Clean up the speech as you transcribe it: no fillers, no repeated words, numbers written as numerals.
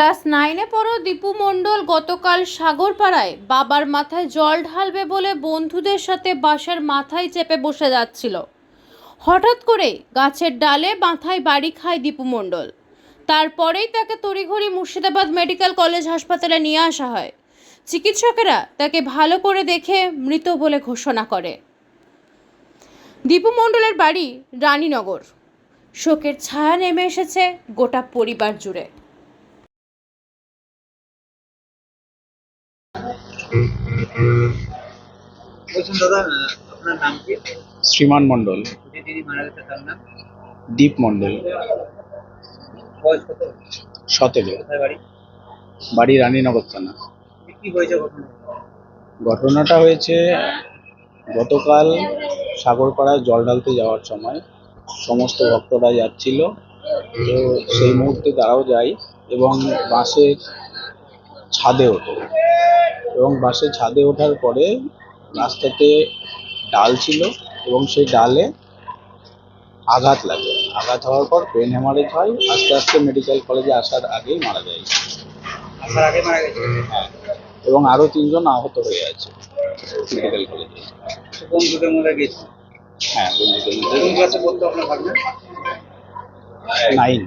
Class 9-এ পড়ো দীপু মণ্ডল গতকাল সাগরপাড়ায় বাবার মাথায় জল ঢালবে বলে বন্ধুদের সাথে বাসার মাথায় চেপে বসে যাচ্ছিল। হঠাৎ করে গাছের ডালে মাথায় বাড়ি খায় দীপু মণ্ডল। তারপরেই তাকে তড়িঘড়ি মুর্শিদাবাদ মেডিকেল কলেজ হাসপাতালে নিয়ে আসা হয়। চিকিৎসকেরা তাকে ভালো করে দেখে মৃত বলে ঘোষণা করে। দীপু মণ্ডলের বাড়ি রানীনগর। শোকের ছায়া নেমে এসেছে গোটা পরিবার জুড়ে। বলছেন দাদা, আপনার নাম কি? শ্রীমান মণ্ডল। যিনি মারা গেছে তার নাম? দীপ মণ্ডল। বয়স কত? 17। কোথায় বাড়ি? বাড়ি রানীনগর থানা। কি হয়েছে ঘটনা? ঘটনাটা হয়েছে গতকাল সাগরপাড়ায় জল ঢালতে যাওয়ার সময় সমস্ত ভক্তরা যাচ্ছিল, তো সেই মুহূর্তে তারাও যায় এবং বাসের ছাদে ওঠে এবং বাসের ছাদে ওঠার পরে রাস্তাতে ডাল ছিল এবং সেই ডালে আঘাত লাগে। আঘাত হওয়ার পর ব্রেন হ্যামারেজ হয়, আস্তে আস্তে মেডিকেল কলেজে আসার আগেই মারা যায়। আসার আগে মারা গেছে? হ্যাঁ, এবং আরো 3 জন আহত হয়ে আছে মেডিকেল কলেজে। বন্ধুদের মধ্যে গেছে? হ্যাঁ, বন্ধুদের কোন মধ্যে। ক্লাসে পড়তো আপনার ভাগ্নে? 9।